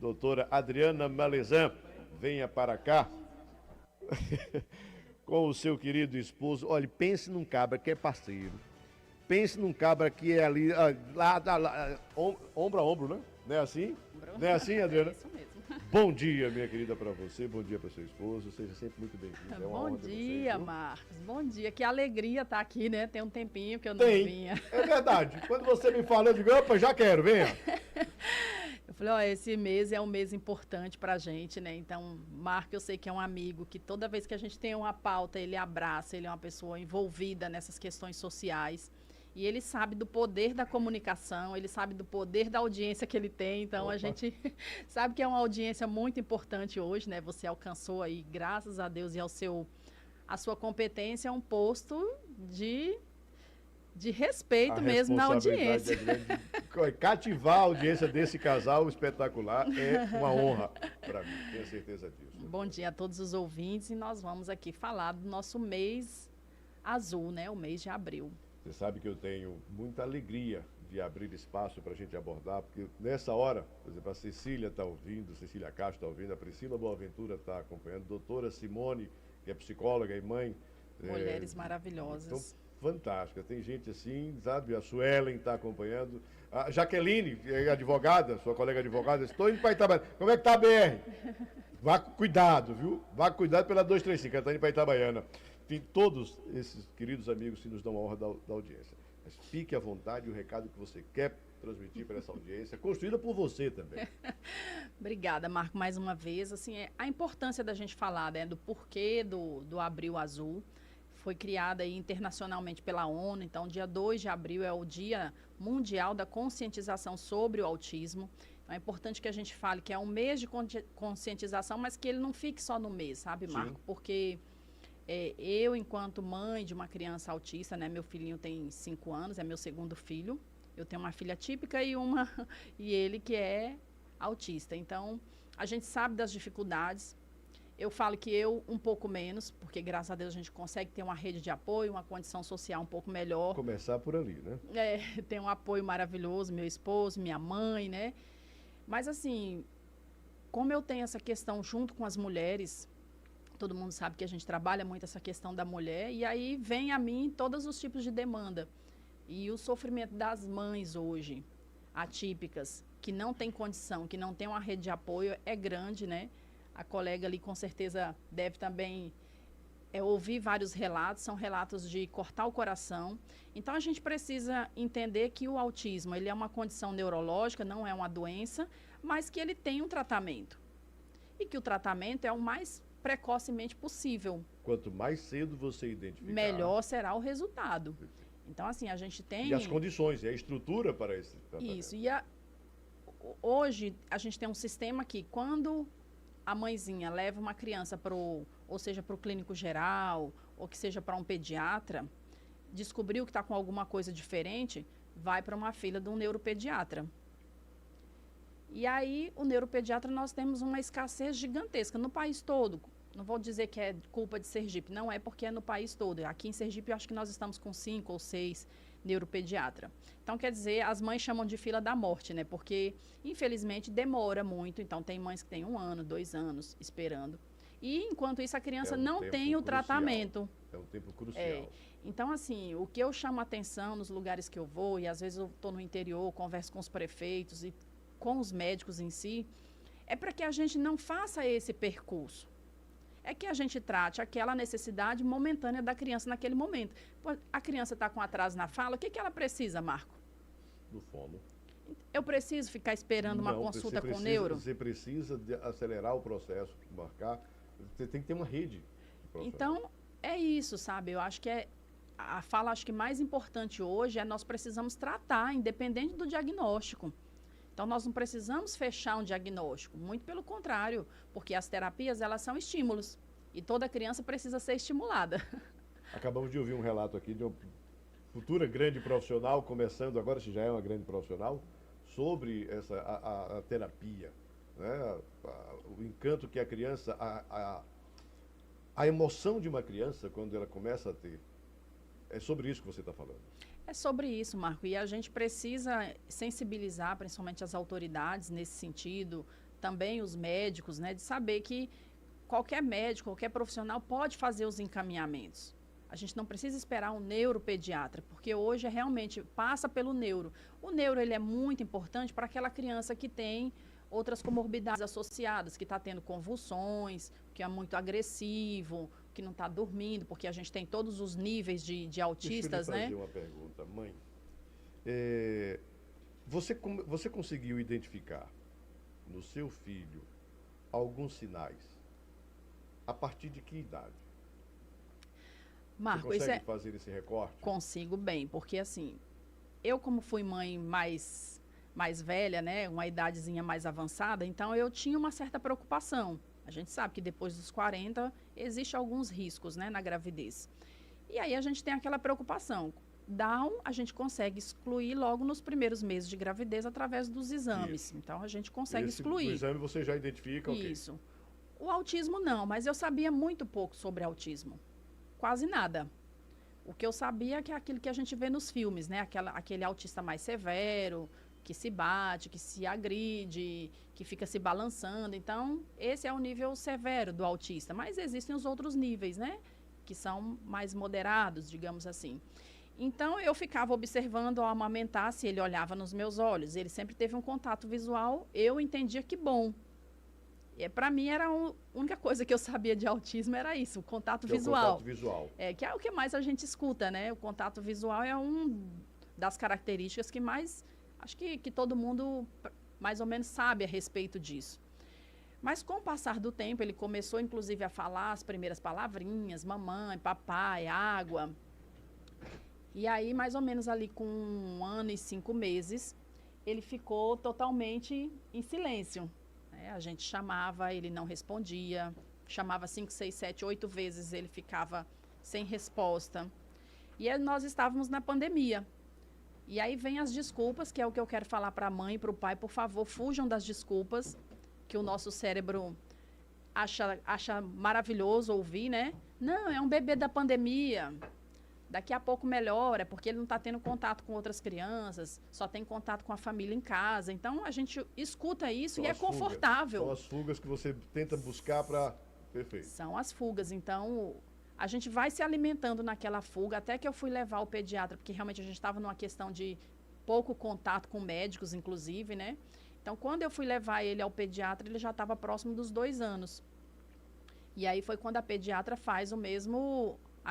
doutora Adriana Malezan, venha para cá com o seu querido esposo. Olha, pense num cabra que é parceiro. Pense num cabra que é ali, ombro a ombro, né? Não é assim? Não é assim, Adriana? É isso mesmo. Bom dia, minha querida, para você. Bom dia para seu esposo. Seja sempre muito bem-vindo. É uma Bom honra ter dia, vocês, viu? Marcos. Bom dia. Que alegria estar aqui, né? Tem um tempinho que eu não Tem, vinha. é verdade. Quando você me fala, eu digo, opa, já quero, venha. Eu falei, ó, esse mês é um mês importante pra gente, né? Então, Marco, eu sei que é um amigo que toda vez que a gente tem uma pauta, ele abraça, ele é uma pessoa envolvida nessas questões sociais. E ele sabe do poder da comunicação, ele sabe do poder da audiência que ele tem. Então, Opa. a gente sabe que é uma audiência muito importante hoje, né? Você alcançou aí, graças a Deus e a sua competência, um posto de respeito mesmo na responsabilidade audiência. é grande. Cativar a audiência desse casal espetacular é uma honra para mim, tenho certeza disso. Bom dia a todos os ouvintes e nós vamos aqui falar do nosso mês azul, né? O mês de abril. Você sabe que eu tenho muita alegria de abrir espaço para a gente abordar, porque nessa hora, por exemplo, a Cecília está ouvindo, Cecília Castro está ouvindo, a Priscila Boaventura está acompanhando, a doutora Simone, que é psicóloga e mãe. Mulheres Então, maravilhosas. fantástica. Tem gente assim, sabe? A Suelen está acompanhando. A Jaqueline, que é advogada, sua colega advogada, estou indo para Itabaiana. Como é que tá a BR? Vá com cuidado, viu? Vá com cuidado pela 235, ela está indo para Itabaiana. Enfim, todos esses queridos amigos que nos dão a honra da audiência. Mas fique à vontade o recado que você quer transmitir para essa audiência, construída por você também. Obrigada, Marco, mais uma vez. Assim, a importância da gente falar, né, do porquê do Abril Azul. Foi criada aí internacionalmente pela ONU, então dia 2 de abril é o Dia Mundial da Conscientização sobre o Autismo. Então é importante que a gente fale que é um mês de conscientização, mas que ele não fique só no mês, sabe, Marco? Sim. Porque eu, enquanto mãe de uma criança autista, né, meu filhinho tem 5 anos, é meu segundo filho, eu tenho uma filha típica e ele que é autista. Então, a gente sabe das dificuldades. Eu falo que eu um pouco menos, porque graças a Deus a gente consegue ter uma rede de apoio, uma condição social um pouco melhor. Começar por ali, né? Tem um apoio maravilhoso, meu esposo, minha mãe, né? Mas assim, como eu tenho essa questão junto com as mulheres, todo mundo sabe que a gente trabalha muito essa questão da mulher, e aí vem a mim todos os tipos de demanda. E o sofrimento das mães hoje, atípicas, que não tem condição, que não tem uma rede de apoio, é grande, né? A colega ali com certeza deve também ouvir vários relatos, são relatos de cortar o coração. Então a gente precisa entender que o autismo ele é uma condição neurológica, não é uma doença, mas que ele tem um tratamento. E que o tratamento é o mais precocemente possível. Quanto mais cedo você identificar, melhor será o resultado. Então assim, a gente tem... E as condições, e a estrutura para esse tratamento. Isso, hoje a gente tem um sistema que quando a mãezinha leva uma criança ou seja, para o clínico geral, ou que seja para um pediatra, descobriu que está com alguma coisa diferente, vai para uma fila de um neuropediatra. E aí, o neuropediatra, nós temos uma escassez gigantesca no país todo. Não vou dizer que é culpa de Sergipe, não é porque é no país todo. Aqui em Sergipe, eu acho que nós estamos com 5 ou 6 neuropediatra. Então, quer dizer, as mães chamam de fila da morte, né? Porque, infelizmente, demora muito. Então, tem mães que têm 1 ano, 2 anos esperando. E, enquanto isso, a criança não tem o tratamento. É um tempo crucial. Então, assim, o que eu chamo a atenção nos lugares que eu vou, e às vezes eu estou no interior, converso com os prefeitos e com os médicos em si, é para que a gente não faça esse percurso. É que a gente trate aquela necessidade momentânea da criança naquele momento. A criança está com atraso na fala, o que ela precisa, Marco? Do fono. Eu preciso ficar esperando uma consulta com o neuro? Você precisa de acelerar o processo, marcar. Você tem que ter uma rede. Então, é isso, sabe? Eu acho que a fala acho que mais importante hoje é nós precisamos tratar, independente do diagnóstico. Então, nós não precisamos fechar um diagnóstico, muito pelo contrário, porque as terapias, elas são estímulos, e toda criança precisa ser estimulada. Acabamos de ouvir um relato aqui de uma futura grande profissional, começando agora, se já é uma grande profissional, sobre a terapia, né? O encanto que a criança, a emoção de uma criança, quando ela começa a ter. É sobre isso que você está falando. É sobre isso, Marco, e a gente precisa sensibilizar, principalmente as autoridades nesse sentido, também os médicos, né, de saber que qualquer médico, qualquer profissional pode fazer os encaminhamentos. A gente não precisa esperar um neuropediatra, porque hoje realmente passa pelo neuro. O neuro ele é muito importante para aquela criança que tem outras comorbidades associadas, que está tendo convulsões, que é muito agressivo, que não está dormindo, porque a gente tem todos os níveis de autistas, né? Deixa eu lhe fazer uma pergunta, mãe. Você conseguiu identificar no seu filho alguns sinais? A partir de que idade? Marco, você consegue fazer esse recorte? Consigo bem, porque assim, eu como fui mãe mais velha, né, uma idadezinha mais avançada, então eu tinha uma certa preocupação. A gente sabe que depois dos 40 existe alguns riscos, né, na gravidez. E aí a gente tem aquela preocupação. Down a gente consegue excluir logo nos primeiros meses de gravidez através dos exames. Isso. Então a gente consegue excluir. No exame você já identifica, ok. Isso. O autismo não, mas eu sabia muito pouco sobre autismo. Quase nada. O que eu sabia é que é aquilo que a gente vê nos filmes, né? Aquele autista mais severo, que se bate, que se agride, que fica se balançando. Então, esse é o nível severo do autista. Mas existem os outros níveis, né? Que são mais moderados, digamos assim. Então, eu ficava observando ao amamentar, se ele olhava nos meus olhos. Ele sempre teve um contato visual, eu entendia que bom. Para mim, era a única coisa que eu sabia de autismo era isso, o contato visual. O contato visual. Que é o que mais a gente escuta, né? O contato visual é uma das características que mais, acho que todo mundo mais ou menos sabe a respeito disso. Mas com o passar do tempo, ele começou, inclusive, a falar as primeiras palavrinhas, mamãe, papai, água. E aí, mais ou menos ali com 1 ano e 5 meses, ele ficou totalmente em silêncio. A gente chamava, ele não respondia, chamava 5, 6, 7, 8 vezes, ele ficava sem resposta. E aí nós estávamos na pandemia. E aí vem as desculpas, que é o que eu quero falar para a mãe e para o pai, por favor, fujam das desculpas, que o nosso cérebro acha maravilhoso ouvir, né? Não, é um bebê da pandemia. Daqui a pouco melhora, porque ele não está tendo contato com outras crianças, só tem contato com a família em casa. Então, a gente escuta isso e é confortável. São as fugas que você tenta buscar para... Perfeito. São as fugas. Então, a gente vai se alimentando naquela fuga, até que eu fui levar o pediatra, porque realmente a gente estava numa questão de pouco contato com médicos, inclusive, né? Então, quando eu fui levar ele ao pediatra, ele já estava próximo dos 2 anos. E aí foi quando a pediatra faz a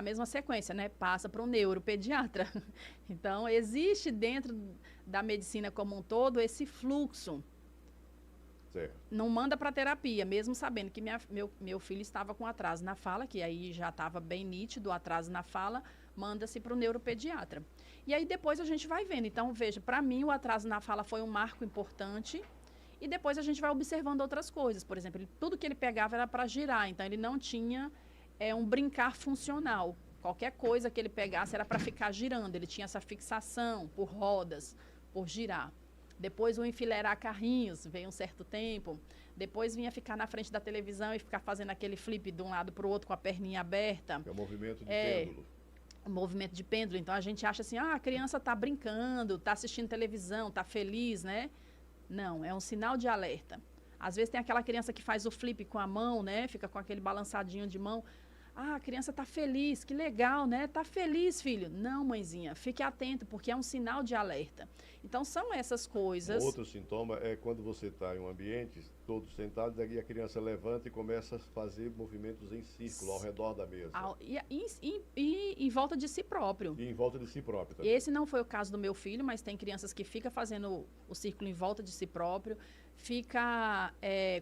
mesma sequência, né? Passa para um neuropediatra. Então, existe dentro da medicina como um todo esse fluxo. Certo. Não manda para terapia, mesmo sabendo que meu filho estava com atraso na fala, que aí já estava bem nítido o atraso na fala, manda-se para o neuropediatra. E aí depois a gente vai vendo. Então, veja, para mim o atraso na fala foi um marco importante. E depois a gente vai observando outras coisas. Por exemplo, tudo que ele pegava era para girar, então ele não tinha... um brincar funcional. Qualquer coisa que ele pegasse era para ficar girando. Ele tinha essa fixação por rodas, por girar. Depois o enfileirar carrinhos, veio um certo tempo. Depois vinha ficar na frente da televisão e ficar fazendo aquele flip de um lado para o outro com a perninha aberta. É o movimento de pêndulo. O movimento de pêndulo. Então a gente acha assim, a criança está brincando, está assistindo televisão, está feliz, né? Não, é um sinal de alerta. Às vezes tem aquela criança que faz o flip com a mão, né? Fica com aquele balançadinho de mão. A criança está feliz, que legal, né? Está feliz, filho. Não, mãezinha, fique atento, porque é um sinal de alerta. Então, são essas coisas. Outro sintoma é quando você está em um ambiente, todos sentados, e a criança levanta e começa a fazer movimentos em círculo ao redor da mesa. E em volta de si próprio. E em volta de si próprio também. Esse não foi o caso do meu filho, mas tem crianças que ficam fazendo o círculo em volta de si próprio. Fica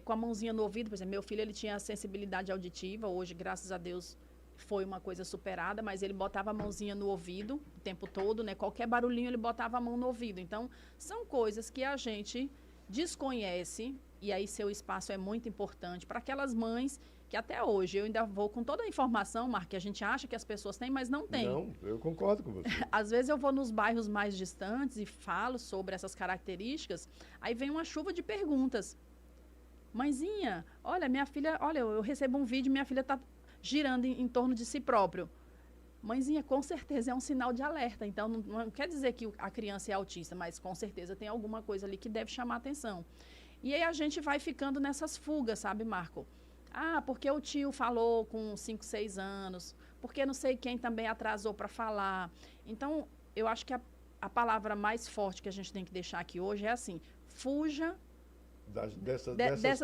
com a mãozinha no ouvido. Por exemplo, meu filho ele tinha sensibilidade auditiva. Hoje, graças a Deus, foi uma coisa superada, mas ele botava a mãozinha no ouvido o tempo todo, né? Qualquer barulhinho ele botava a mão no ouvido. Então, são coisas que a gente desconhece, e aí seu espaço é muito importante para aquelas mães que até hoje eu ainda vou com toda a informação, Marco, que a gente acha que as pessoas têm, mas não tem. Não, eu concordo com você. Às vezes eu vou nos bairros mais distantes e falo sobre essas características, aí vem uma chuva de perguntas. Mãezinha, olha, minha filha, olha, eu recebo um vídeo, minha filha está girando em torno de si próprio. Mãezinha, com certeza é um sinal de alerta. Então, não quer dizer que a criança é autista, mas com certeza tem alguma coisa ali que deve chamar atenção. E aí a gente vai ficando nessas fugas, sabe, Marco? Ah, porque o tio falou com 5, 6 anos, porque não sei quem também atrasou para falar. Então, eu acho que a palavra mais forte que a gente tem que deixar aqui hoje é assim, fuja Dessas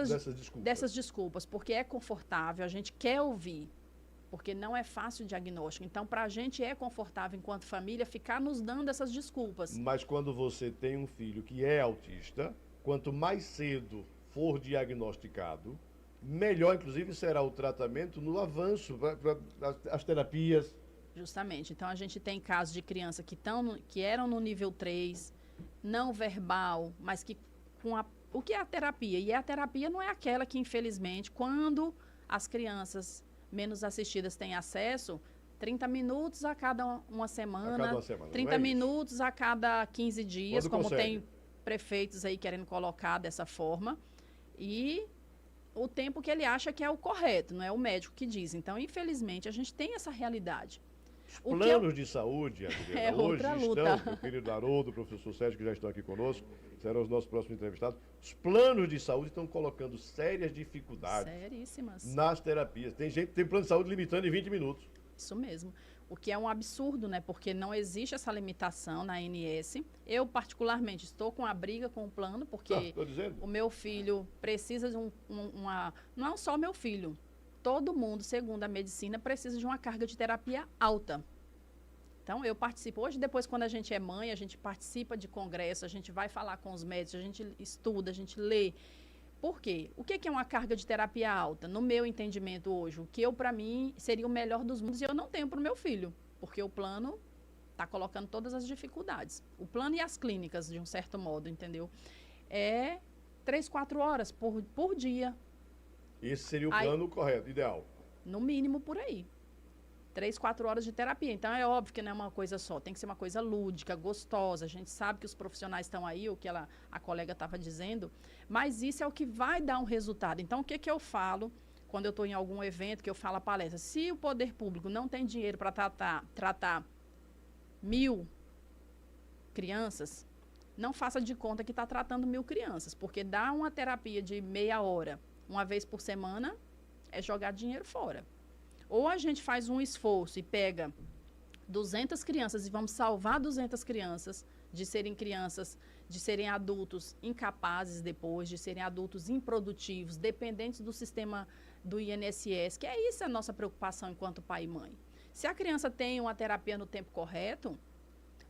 desculpas. dessas desculpas, porque é confortável, a gente quer ouvir, porque não é fácil o diagnóstico. Então, para a gente é confortável, enquanto família, ficar nos dando essas desculpas. Mas quando você tem um filho que é autista, quanto mais cedo for diagnosticado, melhor, inclusive, será o tratamento no avanço, as terapias. Justamente. Então, a gente tem casos de criança que eram no nível 3, não verbal, mas que o que é a terapia? E a terapia não é aquela que, infelizmente, quando as crianças menos assistidas têm acesso, 30 minutos a cada uma semana, A cada uma semana, 30 não é minutos a cada 15 dias, Quando como consegue. tem prefeitos aí querendo colocar dessa forma. E o tempo que ele acha que é o correto, não é o médico que diz. Então, infelizmente, a gente tem essa realidade. Os O que planos de saúde, Adriana, É hoje outra luta. estão, meu querido Haroldo, o professor Sérgio, que já estão aqui conosco, serão os nossos próximos entrevistados, os planos de saúde estão colocando sérias dificuldades Seríssimas. nas terapias. Tem gente que tem plano de saúde limitando em 20 minutos. Isso mesmo. O que é um absurdo, né? Porque não existe essa limitação na ANS. Eu, particularmente, estou com a briga com o plano, porque Estou dizendo. o meu filho precisa de uma... Não é só meu filho. Todo mundo, segundo a medicina, precisa de uma carga de terapia alta. Então, eu participo. Hoje, depois, quando a gente é mãe, a gente participa de congresso, a gente vai falar com os médicos, a gente estuda, a gente lê. Por quê? O que é uma carga de terapia alta? No meu entendimento hoje, o que para mim, seria o melhor dos mundos e eu não tenho para o meu filho, porque o plano está colocando todas as dificuldades. O plano e as clínicas, de um certo modo, entendeu? É 3, 4 horas por dia, Esse seria o plano correto, ideal. no mínimo por aí. 3, 4 horas de terapia. Então, é óbvio que não é uma coisa só, tem que ser uma coisa lúdica, gostosa. A gente sabe que os profissionais estão aí, o que a colega estava dizendo, mas isso é o que vai dar um resultado. Então, o que eu falo quando eu estou em algum evento, que eu falo a palestra? Se o poder público não tem dinheiro para tratar 1.000 crianças, não faça de conta que está tratando 1.000 crianças, porque dar uma terapia de meia hora, uma vez por semana, é jogar dinheiro fora. Ou a gente faz um esforço e pega 200 crianças e vamos salvar 200 crianças de serem adultos incapazes depois, de serem adultos improdutivos, dependentes do sistema do INSS, que é isso a nossa preocupação enquanto pai e mãe. Se a criança tem uma terapia no tempo correto,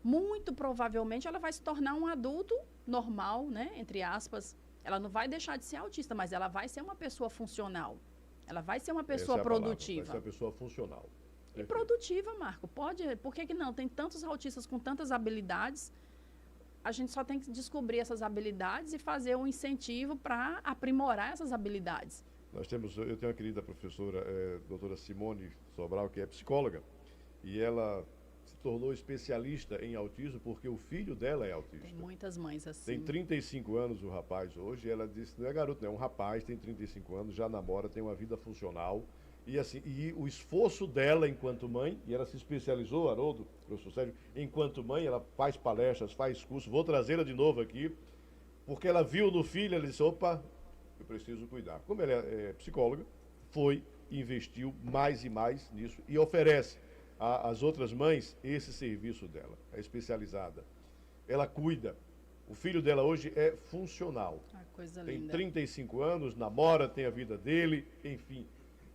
muito provavelmente ela vai se tornar um adulto normal, né, entre aspas. Ela não vai deixar de ser autista, mas ela vai ser uma pessoa funcional. Ela vai ser uma pessoa produtiva. Vai ser uma pessoa funcional. E produtiva, Marco. Pode, por que não? Tem tantos autistas com tantas habilidades. A gente só tem que descobrir essas habilidades e fazer um incentivo para aprimorar essas habilidades. Eu tenho uma querida professora, doutora Simone Sobral, que é psicóloga, e ela se tornou especialista em autismo porque o filho dela é autista. Tem muitas mães assim. Tem 35 anos o rapaz hoje, ela disse, não é garoto, não, é um rapaz, tem 35 anos, já namora, tem uma vida funcional. E assim, e o esforço dela enquanto mãe, e ela se especializou, Haroldo, professor Sérgio, enquanto mãe, ela faz palestras, faz cursos, vou trazê-la de novo aqui, porque ela viu no filho, ela disse, opa, eu preciso cuidar. Como ela é psicóloga, foi, investiu mais e mais nisso e oferece às outras mães esse serviço dela, é especializada. Ela cuida. O filho dela hoje é funcional. Coisa tem linda. 35 anos, namora, tem a vida dele, enfim.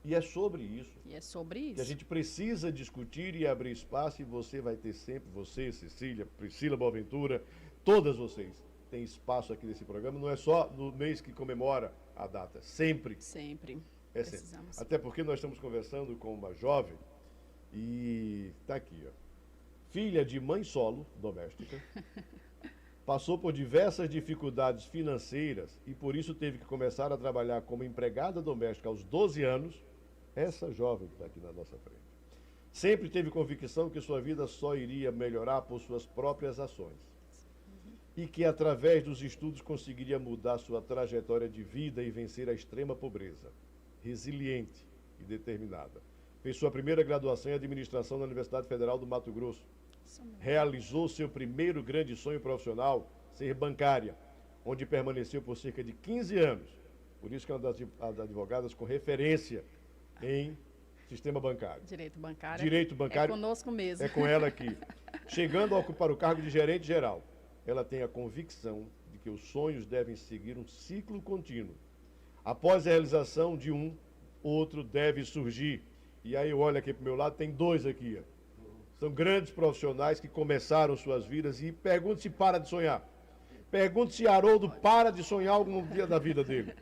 E é sobre isso. E é sobre isso. Que a gente precisa discutir e abrir espaço, e você vai ter sempre, você, Cecília, Priscila Boaventura, todas vocês têm espaço aqui nesse programa. Não é só no mês que comemora a data, sempre. Sempre. É sempre. Precisamos. Até porque nós estamos conversando com uma jovem e está aqui, ó. Filha de mãe solo, doméstica, passou por diversas dificuldades financeiras e por isso teve que começar a trabalhar como empregada doméstica aos 12 anos. Essa jovem que está aqui na nossa frente. Sempre teve convicção que sua vida só iria melhorar por suas próprias ações. E que através dos estudos conseguiria mudar sua trajetória de vida e vencer a extrema pobreza. Resiliente e determinada. Fez sua primeira graduação em administração na Universidade Federal do Mato Grosso. Realizou seu primeiro grande sonho profissional, ser bancária. onde permaneceu por cerca de 15 anos. Por isso que é uma das advogadas com referência em sistema bancário. Direito bancário. Direito bancário. É conosco mesmo. É com ela aqui. Chegando a ocupar o cargo de gerente geral, ela tem a convicção de que os sonhos devem seguir um ciclo contínuo. Após a realização de um, outro deve surgir. E aí, olha aqui para o meu lado, tem dois aqui. Ó. São grandes profissionais que começaram suas vidas e pergunte se para de sonhar. Pergunte se Haroldo para de sonhar algum dia da vida dele.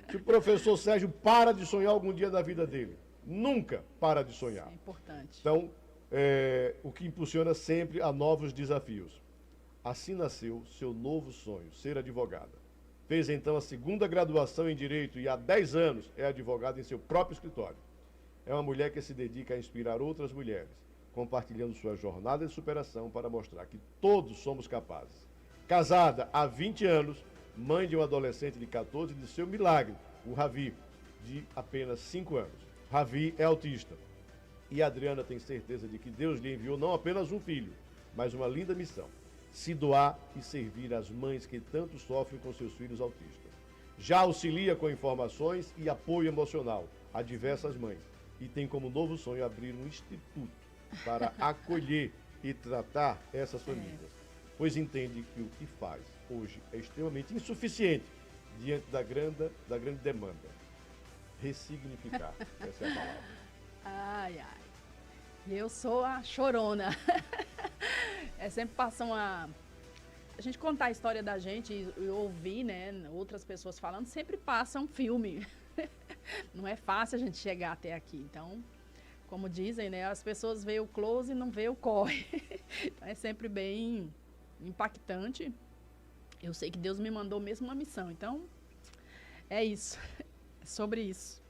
Se o professor Sérgio para de sonhar algum dia da vida dele. Nunca para de sonhar. É importante. Então, o que impulsiona sempre a novos desafios. Assim nasceu seu novo sonho, ser advogada. Fez então a segunda graduação em Direito e há 10 anos é advogada em seu próprio escritório. É uma mulher que se dedica a inspirar outras mulheres, compartilhando sua jornada de superação para mostrar que todos somos capazes. Casada há 20 anos, mãe de um adolescente de 14 de seu milagre, o Ravi, de apenas 5 anos. Ravi é autista. E a Adriana tem certeza de que Deus lhe enviou não apenas um filho, mas uma linda missão: se doar e servir as mães que tanto sofrem com seus filhos autistas. Já auxilia com informações e apoio emocional a diversas mães e tem como novo sonho abrir um instituto para acolher e tratar essas famílias, pois entende que o que faz hoje é extremamente insuficiente diante da grande demanda. Ressignificar, essa é a palavra. Ai, ai. Eu sou a chorona. Sempre passa uma... A gente contar a história da gente e ouvir, né, outras pessoas falando, sempre passa um filme. Não é fácil a gente chegar até aqui. Então, como dizem, né, as pessoas veem o close e não veem o corre. Então, é sempre bem impactante. Eu sei que Deus me mandou mesmo uma missão. Então, é isso. É sobre isso.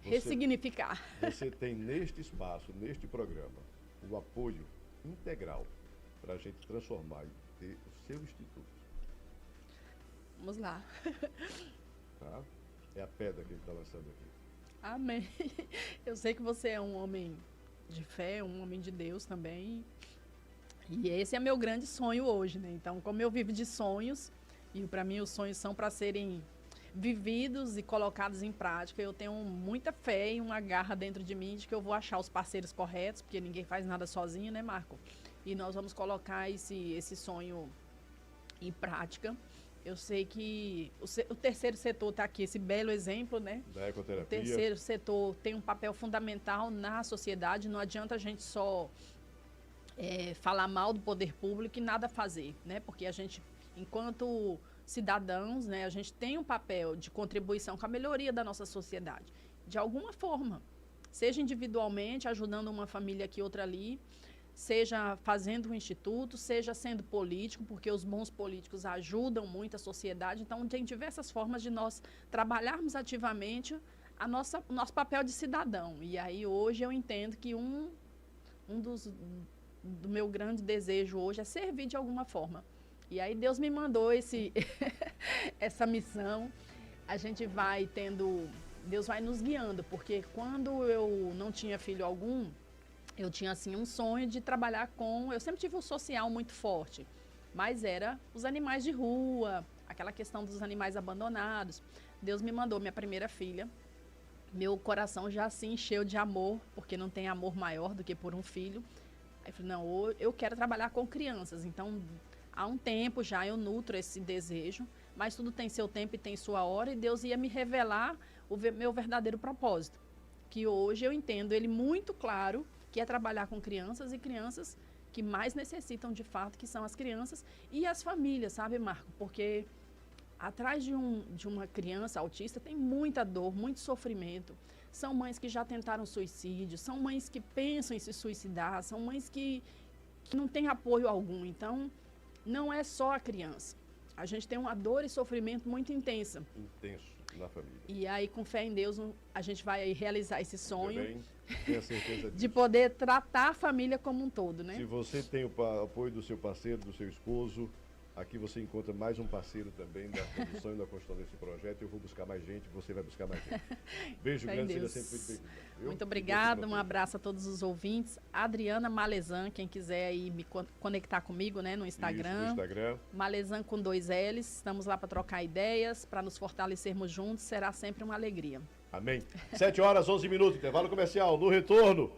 Ressignificar. Você tem neste espaço, neste programa, o apoio integral para a gente transformar e ter o seu instituto. Vamos lá. Tá? É a pedra que ele está lançando aqui. Amém. Eu sei que você é um homem de fé, um homem de Deus também. E esse é meu grande sonho hoje, né? Então, como eu vivo de sonhos, e para mim os sonhos são para serem vividos e colocados em prática, eu tenho muita fé e uma garra dentro de mim de que eu vou achar os parceiros corretos, porque ninguém faz nada sozinho, né, Marco? E nós vamos colocar esse sonho em prática. Eu sei que o terceiro setor está aqui, esse belo exemplo, né? Da ecoterapia. O terceiro setor tem um papel fundamental na sociedade. Não adianta a gente só falar mal do poder público e nada fazer, né? Porque a gente, enquanto cidadãos, né, a gente tem um papel de contribuição com a melhoria da nossa sociedade, de alguma forma, seja individualmente, ajudando uma família aqui, outra ali, seja fazendo um instituto, seja sendo político, porque os bons políticos ajudam muito a sociedade. Então, tem diversas formas de nós trabalharmos ativamente o nosso papel de cidadão. E aí, hoje, eu entendo que do meu grande desejo hoje é servir de alguma forma. E aí, Deus me mandou essa missão. A gente vai tendo... Deus vai nos guiando, porque quando eu não tinha filho algum, eu tinha, assim, um sonho de trabalhar com... Eu sempre tive um social muito forte, mas era os animais de rua, aquela questão dos animais abandonados. Deus me mandou minha primeira filha. Meu coração já se encheu de amor, porque não tem amor maior do que por um filho. Aí eu falei, não, eu quero trabalhar com crianças. Então, há um tempo já eu nutro esse desejo, mas tudo tem seu tempo e tem sua hora, e Deus ia me revelar o meu verdadeiro propósito, que hoje eu entendo ele muito claro, que é trabalhar com crianças e crianças que mais necessitam de fato, que são as crianças e as famílias, sabe, Marco? Porque atrás de uma criança autista tem muita dor, muito sofrimento. São mães que já tentaram suicídio, são mães que pensam em se suicidar, são mães que não têm apoio algum. Então, não é só a criança. A gente tem uma dor e sofrimento muito intensa. Intenso na família. E aí, com fé em Deus, a gente vai realizar esse sonho. Tenha certeza disso. De poder tratar a família como um todo, né? Se você tem o apoio do seu parceiro, do seu esposo, Aqui você encontra mais um parceiro também da produção e da construção desse projeto. Eu vou buscar mais gente, você vai buscar mais gente. Beijo grande, seja sempre muito bem-vindo. Muito obrigada, um abraço a todos os ouvintes. Adriana Malezan, quem quiser aí me conectar comigo, né, no Instagram. Isso, no Instagram. Malezan com 2 L's. Estamos lá para trocar ideias, para nos fortalecermos juntos. Será sempre uma alegria. Amém. 7 horas, 11 minutos, intervalo comercial. No retorno,